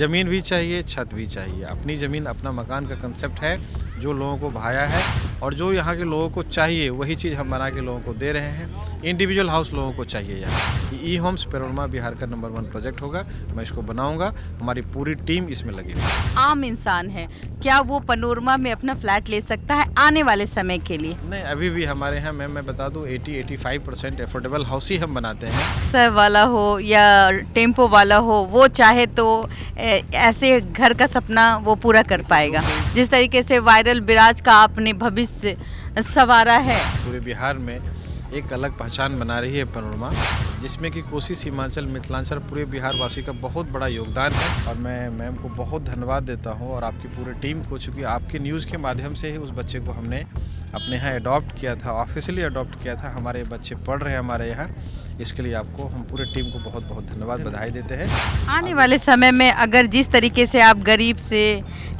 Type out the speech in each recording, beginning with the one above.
ज़मीन भी चाहिए, छत भी चाहिए। अपनी ज़मीन अपना मकान का कंसेप्ट है जो लोगों को भाया है और जो यहाँ के लोगों को चाहिए वही चीज़ हम बना के लोगों को दे रहे हैं। इंडिविजुअल हाउस लोगों को चाहिए यहाँ। ई होम्स पैनोरमा बिहार का नंबर 1 प्रोजेक्ट होगा। मैं इसको बनाऊंगा, हमारी पूरी टीम इसमें लगेगी। आम इंसान है, क्या वो पैनोरमा में अपना फ्लैट ले सकता है आने वाले समय के लिए? नहीं, अभी भी हमारे यहाँ मैं बता दूँ 80-85% एफोर्डेबल हाउस ही हम बनाते हैं। सर वाला हो या टेम्पो वाला हो, वो चाहे तो ऐसे घर का सपना वो पूरा कर पाएगा। जिस तरीके से वायरल विराज का आपने भविष्य संवारा है, पूरे बिहार में एक अलग पहचान बना रही है पैनोरमा, जिसमें कि कोसी, सीमांचल, मिथिलांचल पूरे बिहार वासी का बहुत बड़ा योगदान है। और मैं मैम को बहुत धन्यवाद देता हूँ और आपकी पूरी टीम को, चूँकि आपके न्यूज़ के माध्यम से ही उस बच्चे को हमने अपने यहाँ अडॉप्ट किया था, ऑफिशियली अडॉप्ट किया था। हमारे बच्चे पढ़ रहे हैं हमारे यहाँ, इसके लिए आपको हम पूरे टीम को बहुत बहुत धन्यवाद, बधाई देते हैं। आने वाले समय में अगर जिस तरीके से आप गरीब से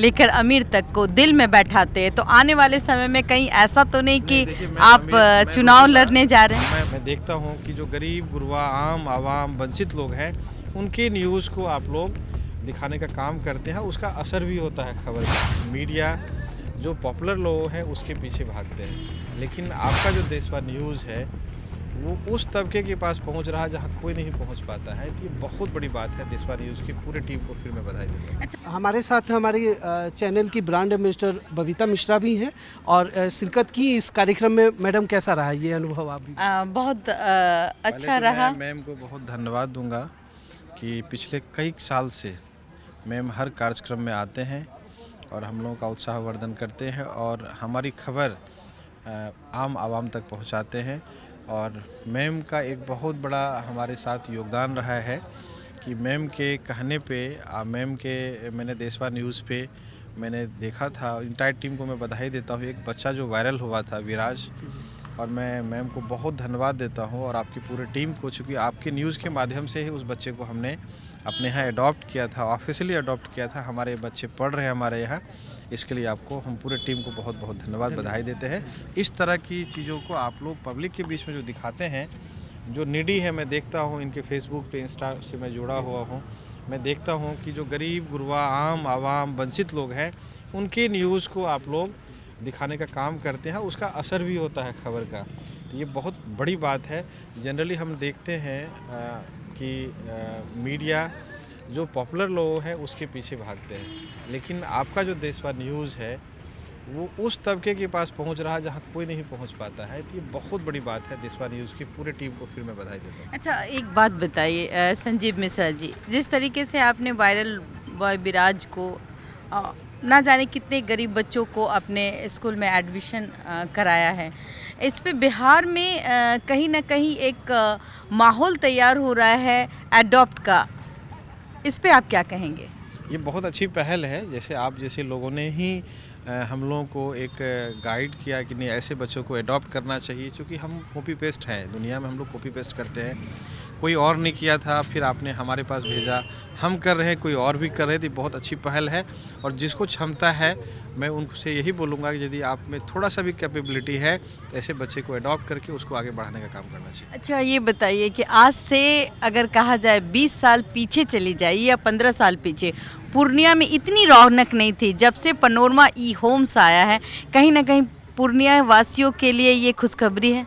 लेकर अमीर तक को दिल में बैठाते हैं, तो आने वाले समय में कहीं ऐसा तो नहीं कि आप चुनाव लड़ने जा रहे हैं? मैं देखता हूँ कि जो गरीब गुरबा, आम आवाम, वंचित लोग हैं, उनके न्यूज़ को आप लोग दिखाने का काम करते हैं, उसका असर भी होता है खबर का। मीडिया जो पॉपुलर लोग हैं उसके पीछे भागते हैं, लेकिन आपका जो देशवा न्यूज़ है वो उस तबके के पास पहुंच रहा है जहां कोई नहीं पहुंच पाता है। तो ये बहुत बड़ी बात है। देशवा न्यूज़ की पूरी टीम को फिर मैं बधाई देता हूँ। अच्छा, हमारे साथ हमारी चैनल की ब्रांड एम्बेसडर बबीता मिश्रा भी हैं और शिरकत की इस कार्यक्रम में। मैडम, कैसा रहा ये अनुभव? आप भी बहुत पहले अच्छा तो रहा। मैं मैम को बहुत धन्यवाद दूंगा कि पिछले कई साल से मैम हर कार्यक्रम में आते हैं और हम लोगों का उत्साहवर्धन करते हैं और हमारी खबर आम आवाम तक पहुंचाते हैं। और मैम का एक बहुत बड़ा हमारे साथ योगदान रहा है कि मैम के कहने पे मैम के मैंने देशवा न्यूज़ पे मैंने देखा था। इंटायर टीम को मैं बधाई देता हूँ। एक बच्चा जो वायरल हुआ था, विराज, और मैं मैम को बहुत धन्यवाद देता हूँ और आपकी पूरी टीम को, चूँकि आपके न्यूज़ के माध्यम से ही उस बच्चे को हमने अपने यहाँ अडॉप्ट किया था, ऑफिशियली अडॉप्ट किया था। हमारे बच्चे पढ़ रहे हैं हमारे यहाँ, इसके लिए आपको हम पूरे टीम को बहुत बहुत धन्यवाद, बधाई देते हैं। इस तरह की चीज़ों को आप लोग पब्लिक के बीच में जो दिखाते हैं, जो नीडी है, मैं देखता हूँ इनके फेसबुक पे, इंस्टा से मैं जुड़ा हुआ हूँ, मैं देखता हूँ कि जो गरीब गुरबा, आम आवाम, वंचित लोग हैं, उनके न्यूज़ को आप लोग दिखाने का काम करते हैं, उसका असर भी होता है खबर का। तो ये बहुत बड़ी बात है। जनरली हम देखते हैं कि मीडिया जो पॉपुलर लोग हैं उसके पीछे भागते हैं, लेकिन आपका जो देशवा न्यूज़ है वो उस तबके के पास पहुंच रहा है जहां कोई नहीं पहुंच पाता है। तो ये बहुत बड़ी बात है। देशवा न्यूज़ की पूरी टीम को फिर मैं बधाई देता हूँ। अच्छा, एक बात बताइए संजीव मिश्रा जी, जिस तरीके से आपने वायरल बॉय विराज को ना जाने कितने गरीब बच्चों को अपने स्कूल में एडमिशन कराया है, इस पे बिहार में कहीं ना कहीं एक माहौल तैयार हो रहा है एडॉप्ट का, इस पे आप क्या कहेंगे? ये बहुत अच्छी पहल है। जैसे आप जैसे लोगों ने ही हम लोगों को एक गाइड किया कि नहीं, ऐसे बच्चों को अडॉप्ट करना चाहिए, क्योंकि हम कॉपी पेस्ट हैं, दुनिया में हम लोग कॉपी पेस्ट करते हैं। कोई और नहीं किया था, फिर आपने हमारे पास भेजा, हम कर रहे हैं, कोई और भी कर रहे हैं। तो बहुत अच्छी पहल है और जिसको क्षमता है मैं उनसे यही बोलूँगा कि यदि आप में थोड़ा सा भी कैपेबिलिटी है तो ऐसे बच्चे को अडॉप्ट करके उसको आगे बढ़ाने का काम करना चाहिए। अच्छा, ये बताइए कि आज से अगर कहा जाए 20 साल पीछे चली जाइए या 15 साल पीछे, पूर्णिया में इतनी रौनक नहीं थी। जब से पैनोरमा ई होम्स आया है, कहीं ना कहीं पूर्णिया वासियों के लिए ये खुशखबरी है।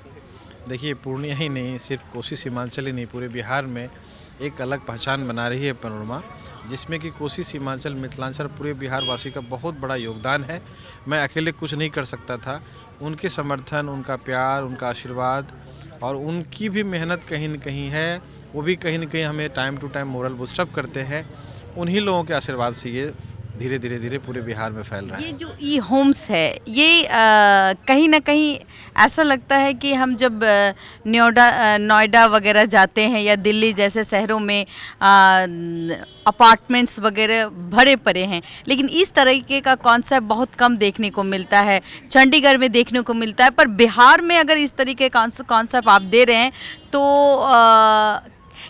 देखिए, पूर्णिया ही नहीं, सिर्फ कोसी सीमांचल ही नहीं, पूरे बिहार में एक अलग पहचान बना रही है पैनोरमा, जिसमें कि कोसी, सीमांचल, मिथिलांचल पूरे बिहार वासी का बहुत बड़ा योगदान है। मैं अकेले कुछ नहीं कर सकता था। उनके समर्थन, उनका प्यार, उनका आशीर्वाद और उनकी भी मेहनत कहीं न कहीं है, वो भी कहीं न कहीं हमें time to time moral boost up करते हैं। उन्हीं लोगों के आशीर्वाद से ये धीरे धीरे पूरे बिहार में फैल रहा है। ये जो ई होम्स है, ये कहीं ना कहीं ऐसा लगता है कि हम जब नोएडा वगैरह जाते हैं या दिल्ली जैसे शहरों में अपार्टमेंट्स वगैरह भरे पड़े हैं, लेकिन इस तरीके का कॉन्सेप्ट बहुत कम देखने को मिलता है। चंडीगढ़ में देखने को मिलता है, पर बिहार में अगर इस तरीके का कॉन्सेप्ट आप दे रहे हैं तो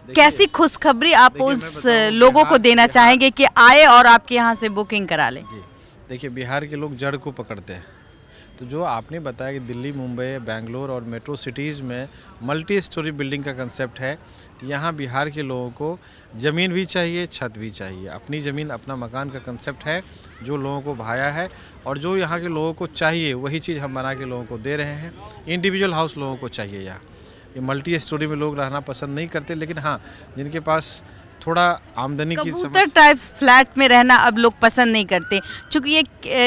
कैसी खुशखबरी आप उस लोगों को देना चाहेंगे कि आए और आपके यहाँ से बुकिंग करा लें? देखिए, बिहार के लोग जड़ को पकड़ते हैं, तो जो आपने बताया कि दिल्ली, मुंबई, बेंगलोर और मेट्रो सिटीज़ में मल्टी स्टोरी बिल्डिंग का कंसेप्ट है, तो यहाँ बिहार के लोगों को ज़मीन भी चाहिए, छत भी चाहिए। अपनी ज़मीन अपना मकान का कंसेप्ट है जो लोगों को भाया है, और जो यहाँ के लोगों को चाहिए वही चीज़ हम बना के लोगों को दे रहे हैं। इंडिविजुअल हाउस लोगों को चाहिए यहाँ। ये मल्टी स्टोरी में लोग रहना पसंद नहीं करते, लेकिन हाँ, जिनके पास थोड़ा आमदनी की कबूतर टाइप्स फ्लैट में रहना अब लोग पसंद नहीं करते, क्योंकि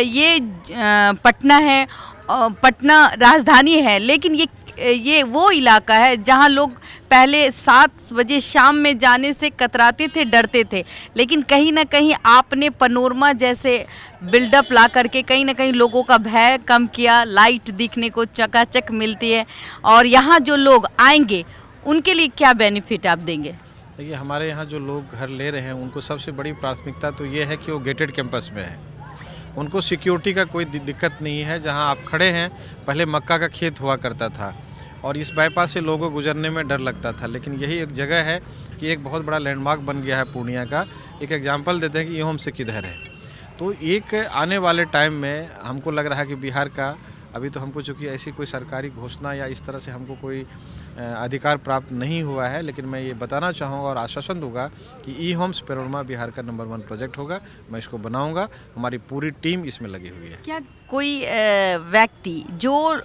ये पटना है, पटना राजधानी है, लेकिन ये वो इलाका है जहाँ लोग पहले 7 बजे शाम में जाने से कतराते थे, डरते थे, लेकिन कहीं ना कहीं आपने पनोरमा जैसे बिल्डअप ला करके कहीं ना कहीं लोगों का भय कम किया। लाइट दिखने को चकाचक मिलती है, और यहाँ जो लोग आएंगे उनके लिए क्या बेनिफिट आप देंगे? देखिए, हमारे यहाँ जो लोग घर ले रहे हैं उनको सबसे बड़ी प्राथमिकता तो ये है कि वो गेटेड कैंपस में है। उनको सिक्योरिटी का कोई दिक्कत नहीं है। जहाँ आप खड़े हैं, पहले मक्का का खेत हुआ करता था और इस बाईपास से लोगों को गुजरने में डर लगता था, लेकिन यही एक जगह है कि एक बहुत बड़ा लैंडमार्क बन गया है पूर्णिया का। एक एग्जाम्पल देते हैं कि ये होम से किधर है। तो एक आने वाले टाइम में हमको लग रहा है कि बिहार का, अभी तो हमको चूँकि ऐसी कोई सरकारी घोषणा या इस तरह से हमको कोई अधिकार प्राप्त नहीं हुआ है, लेकिन मैं ये बताना चाहूँगा और आश्वासन दूंगा कि ई होम्स पेनोरमा बिहार का नंबर 1 प्रोजेक्ट होगा। मैं इसको बनाऊंगा, हमारी पूरी टीम इसमें लगी हुई है। क्या कोई व्यक्ति जो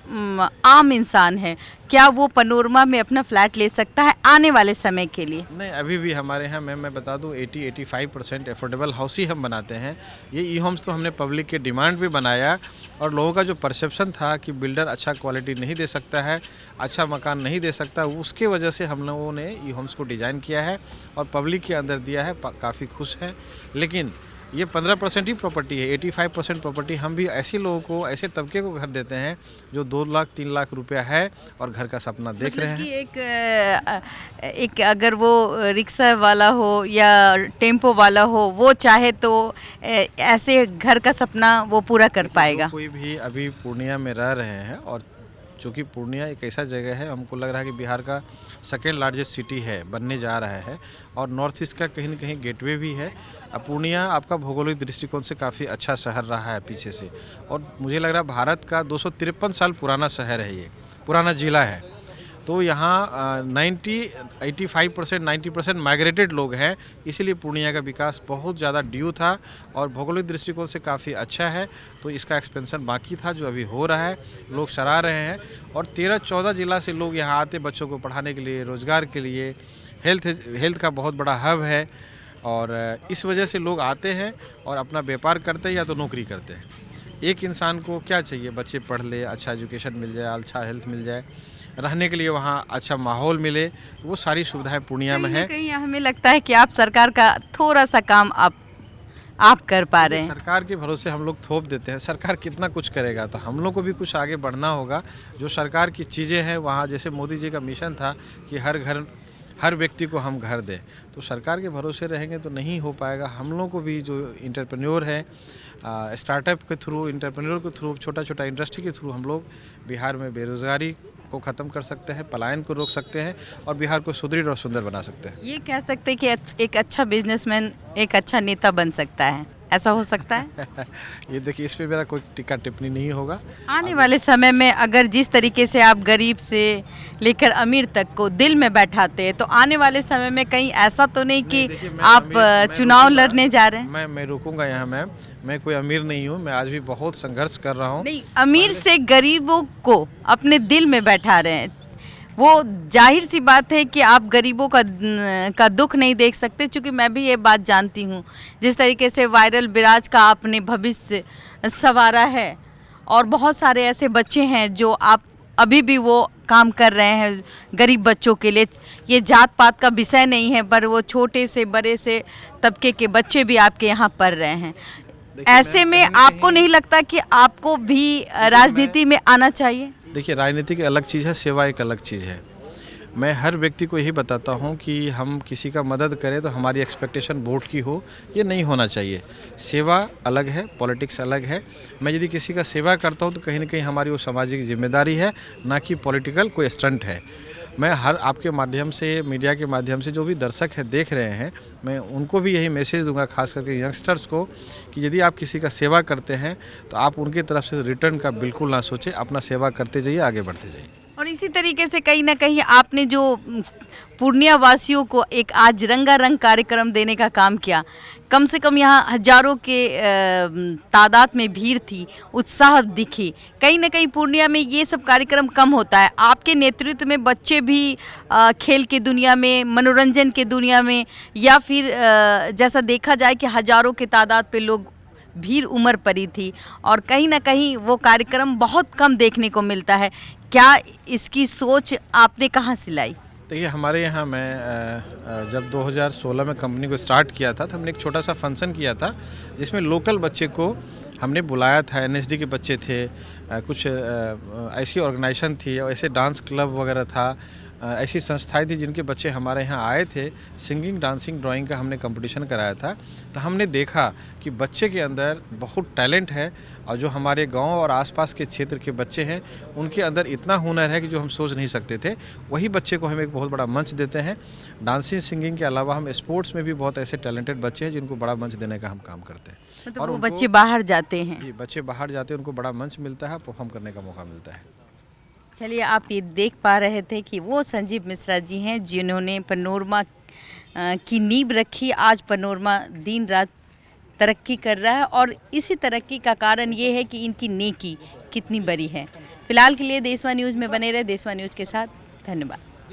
आम इंसान है, क्या वो पनोरमा में अपना फ्लैट ले सकता है आने वाले समय के लिए? नहीं, अभी भी हमारे यहाँ मैं बता दूं 80-85% अफोर्डेबल हाउस ही हम बनाते हैं। ये ई होम्स तो हमने पब्लिक के डिमांड पे बनाया, और लोगों का जो परसेप्शन था कि बिल्डर अच्छा क्वालिटी नहीं दे सकता है, अच्छा मकान नहीं दे सकता, उसके वजह से हम लोगों ने ई होम्स को डिज़ाइन किया है और पब्लिक के अंदर दिया है। काफ़ी खुश हैं। लेकिन ये 15% ही प्रॉपर्टी है, 85% प्रॉपर्टी हम भी ऐसे लोगों को, ऐसे तबके को घर देते हैं जो 2 लाख 3 लाख रुपया है और घर का सपना देख रहे हैं। एक अगर वो रिक्शा वाला हो या टेम्पो वाला हो, वो चाहे तो ऐसे घर का सपना वो पूरा कर पाएगा। कोई भी अभी पूर्णिया में रह रहे हैं, और चूँकि पूर्णिया एक ऐसा जगह है, हमको लग रहा है कि बिहार का सेकेंड लार्जेस्ट सिटी है, बनने जा रहा है, और नॉर्थ ईस्ट का कहीं न कहीं गेटवे भी है। अब पूर्णिया आपका भौगोलिक दृष्टिकोण से काफ़ी अच्छा शहर रहा है पीछे से, और मुझे लग रहा है भारत का 253 साल पुराना शहर है, ये पुराना ज़िला है। तो यहाँ 90% माइग्रेटेड लोग हैं, इसीलिए पूर्णिया का विकास बहुत ज़्यादा ड्यू था और भौगोलिक दृष्टिकोण से काफ़ी अच्छा है। तो इसका एक्सपेंशन बाकी था, जो अभी हो रहा है, लोग सराह रहे हैं, और 13-14 जिला से लोग यहाँ आते बच्चों को पढ़ाने के लिए, रोज़गार के लिए। हेल्थ का बहुत बड़ा हब है, और इस वजह से लोग आते हैं और अपना व्यापार करते हैं या तो नौकरी करते हैं। एक इंसान को क्या चाहिए? बच्चे पढ़ ले, अच्छा एजुकेशन मिल जाए, अच्छा हेल्थ मिल जाए, रहने के लिए वहाँ अच्छा माहौल मिले, तो वो सारी सुविधाएं पूर्णिया में है। कहीं हमें लगता है कि आप सरकार का थोड़ा सा काम आप कर पा रहे हैं। सरकार के भरोसे हम लोग थोप देते हैं, सरकार कितना कुछ करेगा, तो हम लोग को भी कुछ आगे बढ़ना होगा। जो सरकार की चीज़ें हैं वहाँ, जैसे मोदी जी का मिशन था कि हर व्यक्ति को हम घर दें, तो सरकार के भरोसे रहेंगे तो नहीं हो पाएगा। हम लोग को भी जो इंटरप्रेन्योर है, स्टार्टअप के थ्रू, इंटरप्रेन्योर के थ्रू, छोटा छोटा इंडस्ट्री के थ्रू हम लोग बिहार में बेरोज़गारी को ख़त्म कर सकते हैं, पलायन को रोक सकते हैं, और बिहार को सुदृढ़ और सुंदर बना सकते हैं। ये कह सकते हैं कि एक अच्छा बिजनेसमैन एक अच्छा नेता बन सकता है, ऐसा हो सकता है? ये देखिए, इस पे मेरा कोई टिक्का टिप्पणी नहीं होगा। आने वाले समय में अगर जिस तरीके से आप गरीब से लेकर अमीर तक को दिल में बैठाते हैं, तो आने वाले समय में कहीं ऐसा तो नहीं कि आप चुनाव लड़ने जा रहे हैं? मैं रुकूंगा यहाँ मैम, मैं कोई अमीर नहीं हूँ, मैं आज भी बहुत संघर्ष कर रहा हूँ। नहीं, अमीर से गरीबों को अपने दिल में बैठा रहे हैं, वो जाहिर सी बात है कि आप गरीबों का दुख नहीं देख सकते, क्योंकि मैं भी ये बात जानती हूँ। जिस तरीके से वायरल विराज का आपने भविष्य संवारा है, और बहुत सारे ऐसे बच्चे हैं जो आप अभी भी वो काम कर रहे हैं गरीब बच्चों के लिए। ये जात पात का विषय नहीं है, पर वो छोटे से बड़े से तबके के बच्चे भी आपके यहाँ पढ़ रहे हैं। ऐसे में आपको नहीं लगता कि आपको भी राजनीति में आना चाहिए? देखिए, राजनीति की अलग चीज़ है, सेवा एक अलग चीज़ है। मैं हर व्यक्ति को यही बताता हूँ कि हम किसी का मदद करें तो हमारी एक्सपेक्टेशन वोट की हो, ये नहीं होना चाहिए। सेवा अलग है, पॉलिटिक्स अलग है। मैं यदि किसी का सेवा करता हूँ तो कहीं ना कहीं हमारी वो सामाजिक जिम्मेदारी है, ना कि पॉलिटिकल कोई स्टंट है। मैं हर आपके माध्यम से, मीडिया के माध्यम से जो भी दर्शक है देख रहे हैं, मैं उनको भी यही मैसेज दूंगा, खास करके यंगस्टर्स को, कि यदि आप किसी का सेवा करते हैं तो आप उनकी तरफ से रिटर्न का बिल्कुल ना सोचें, अपना सेवा करते जाइए, आगे बढ़ते जाइए। और इसी तरीके से कहीं ना कहीं आपने जो पूर्णिया वासियों को एक आज रंगारंग कार्यक्रम देने का काम किया, कम से कम यहाँ हजारों के तादाद में भीड़ थी, उत्साह दिखी। कहीं ना कहीं पूर्णिया में ये सब कार्यक्रम कम होता है, आपके नेतृत्व में बच्चे भी खेल के दुनिया में, मनोरंजन के दुनिया में, या फिर जैसा देखा जाए कि हजारों के तादाद पे लोग भीड़ उमड़ पड़ी थी, और कहीं ना कहीं वो कार्यक्रम बहुत कम देखने को मिलता है। क्या इसकी सोच आपने कहाँ से लाई? देखिए, हमारे यहाँ मैं जब 2016 में कंपनी को स्टार्ट किया था तो हमने एक छोटा सा फंक्शन किया था जिसमें लोकल बच्चे को हमने बुलाया था। एनएसडी के बच्चे थे, कुछ ऐसी ऑर्गेनाइजेशन थी, ऐसे डांस क्लब वगैरह था, ऐसी संस्थाएं थी जिनके बच्चे हमारे यहाँ आए थे। सिंगिंग, डांसिंग, ड्राइंग का हमने कंपटीशन कराया था। तो हमने देखा कि बच्चे के अंदर बहुत टैलेंट है, और जो हमारे गांव और आसपास के क्षेत्र के बच्चे हैं उनके अंदर इतना हुनर है कि जो हम सोच नहीं सकते थे। वही बच्चे को हम एक बहुत बड़ा मंच देते हैं। डांसिंग, सिंगिंग के अलावा हम स्पोर्ट्स में भी बहुत ऐसे टैलेंटेड बच्चे हैं जिनको बड़ा मंच देने का हम काम करते हैं। मतलब वो बच्चे बाहर जाते हैं? जी, बच्चे बाहर जाते हैं, उनको बड़ा मंच मिलता है, परफॉर्म करने का मौका मिलता है। चलिए, आप ये देख पा रहे थे कि वो संजीव मिश्रा जी हैं जिन्होंने पैनोरमा की नींव रखी। आज पैनोरमा दिन रात तरक्की कर रहा है, और इसी तरक्की का कारण ये है कि इनकी नेकी कितनी बड़ी है। फिलहाल के लिए देशवा न्यूज़ में बने रहे। देशवा न्यूज़ के साथ धन्यवाद।